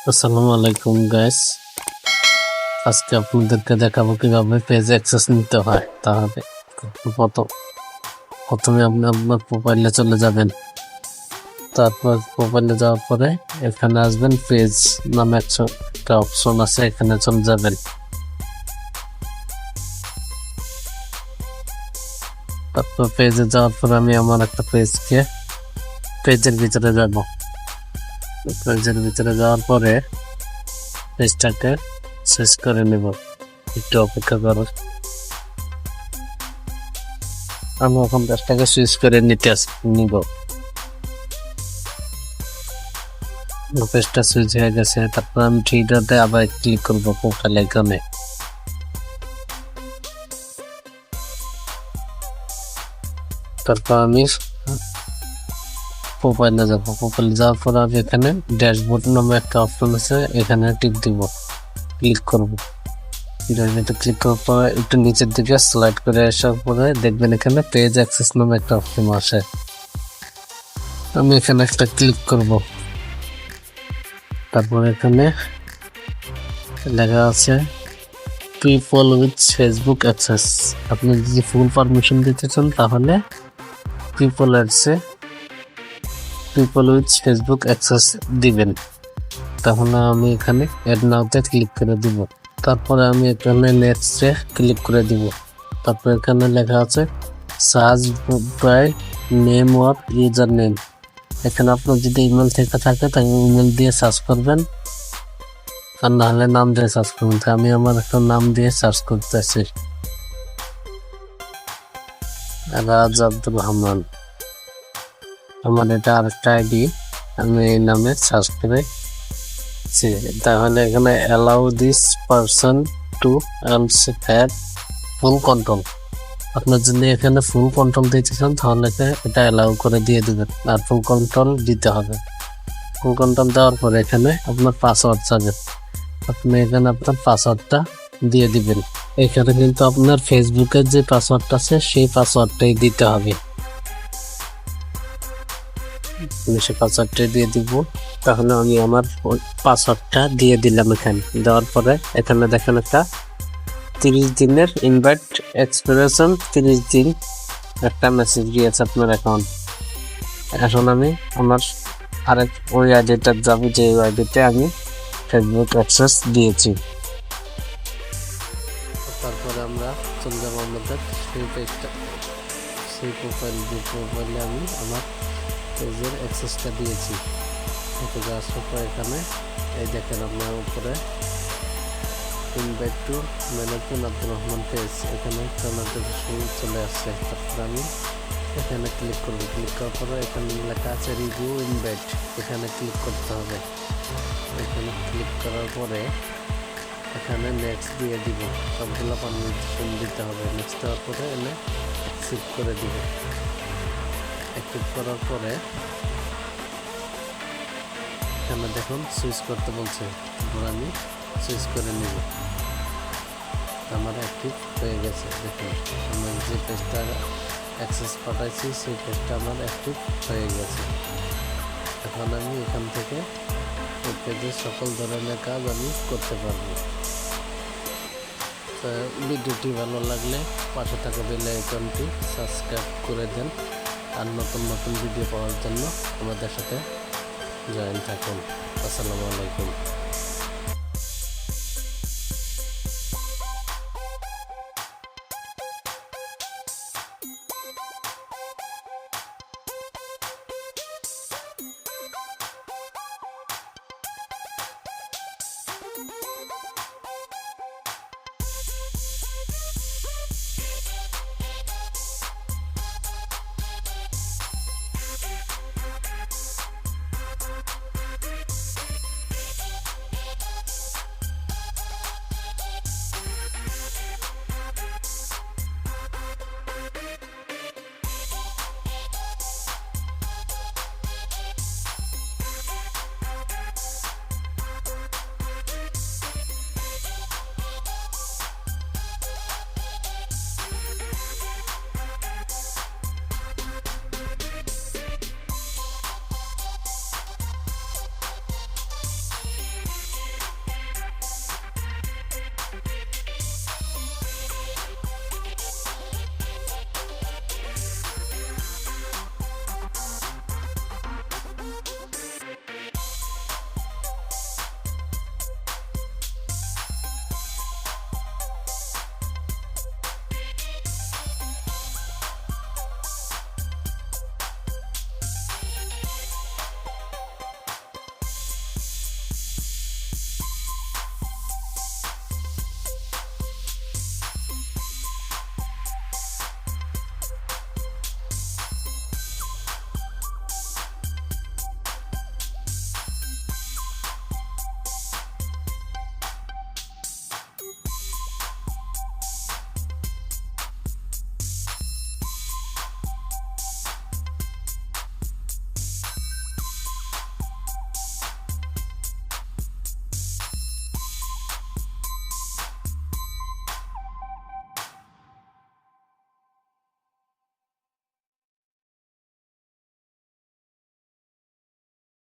আসসালামু আলাইকুম গাইস, আজকে আপনাদেরকে দেখাবো কিভাবে পেজ অ্যাক্সেস নিতে হয়। তাহলে প্রথমে আপনি আপনার প্রোফাইলে চলে যাবেন। তারপর প্রোফাইলে যাওয়ার পরে এখানে আসবেন, পেজ নামে একটা অপশন আছে, এখানে চলে যাবেন। তারপর পেজে যাওয়ার পরে আমি আমার একটা পেজের ভিতরে যাব। পেজের ভিতরে যাওয়ার পরে পেজটাকে শেষ করে নেব। একটু অপেক্ষা করো, আমি এখন পেজটাকে সুইচ করে নিব। পেজটা সুইচ হয়ে গেছে। তারপর আমি থ্রিডটে আবার ক্লিক করবো প্রোফাইল আইকনে। তারপর আমি প্রোফাইলে যাবো। প্রোফাইলে যাওয়ার পর আমি এখানে ড্যাশবোর্ড নামে একটা অপশন আছে, এখানে ক্লিক করবো। ক্লিক করার পর একটু নিচের দিকে স্লাইড করে আসার পরে দেখবেন এখানে পেজ অ্যাক্সেস নামে একটা অপশন আসে। আমি এখানে একটা ক্লিক করব। তারপর এখানে লেখা আছে পিপল উইথ ফেসবুক অ্যাক্সেস। আপনি যদি ফুল পারমিশন দিতে চান তাহলে পিপল উইথ ফেসবুক অ্যাক্সেস দিবেন। তাহলে আমি এখানে অ্যাড নাওতে ক্লিক করে দিব। তারপরে আমি এখানে নেক্সটে ক্লিক করে দিব। তারপর এখানে লেখা আছে search by name or user name. এখানে আপনার যদি ইমেল থেকে থাকে তাহলে ইমেল দিয়ে সার্চ করবেন, আর নাহলে নাম দিয়ে সার্চ করবেন। আমি আমার একটা নাম দিয়ে সার্চ করতেছি, রাজ আব্দুল রহমান। আমার এটা আরেকটা আইডি, আমি এই নামে সার্চ করে। তাহলে এখানে allow this person to have full control. আপনার যদি এখানে ফুল কন্ট্রোল দিতে চান তাহলে এটা অ্যালাউ করে দিয়ে দেবেন, আর ফুল কন্ট্রোল দিতে হবে। ফুল কন্ট্রোল দেওয়ার পরে এখানে আপনার পাসওয়ার্ড চাবে, আপনি এখানে আপনার পাসওয়ার্ডটা দিয়ে দিবেন। এখানে কিন্তু আপনার ফেসবুকের যে পাসওয়ার্ডটা আছে সেই পাসওয়ার্ডটাই দিতে হবে। আমি সেই পাসওয়ার্ডটাই দিয়ে দিব। তাহলে আমি আমার পাসওয়ার্ডটা দিয়ে দিলাম। এখানে দেওয়ার পরে এখানে দেখেন একটা 30 দিনের ইনভাইট এক্সপিরিয়েশন, 30 দিন একটা মেসেজ দিয়েছে আপনার অ্যাকাউন্ট। এখন আমি আমার ওই আইডিটা যাবো, যে আইডিতে আমি ফেসবুক অ্যাক্সেস দিয়েছি। তারপরে আমরা চলে যাবো আমাদের সেই পেজটা, সেই প্রোফাইলে আমি আমার পেজের অ্যাক্সেসটা দিয়েছি। আসার পর এখানে এই দেখেন আপনার উপরে invite to manager Abdul Rahman page, এখানে নোটিফিকেশন চলে আসছে। তারপরে আমি এখানে ক্লিক করব। ক্লিক করার পরে এখানে লেখা আছে রিভিউ ইনভাইট, এখানে ক্লিক করতে হবে। এখানে ক্লিক করার পরে এখানে নেক্সট দিয়ে দিব, সবগুলো পারমিশন দিতে হবে। নেক্সট দেওয়ার পরে এনে অ্যাকসেপ্ট করে দিব। অ্যাকসেপ্ট করার পরে এখানে দেখুন সুইচ করতে বলছে, আমি সুইচ করে নিব। আমার অ্যাক্টিভ হয়ে গেছে। দেখুন আমি যে পেজটা অ্যাক্সেস পাঠাইছি সেই পেজটা আমার অ্যাক্টিভ হয়ে গেছে। এখন আমি এখান থেকে এই পেজের সকল ধরনের কাজ আমি করতে পারবো। তো ভিডিওটি ভালো লাগলে পাশে থাকা বেল আইকনটি সাবস্ক্রাইব করে দেন, আর নতুন নতুন ভিডিও পাওয়ার জন্য আমাদের সাথে জয়েন থাকুন। আসসালামু আলাইকুম।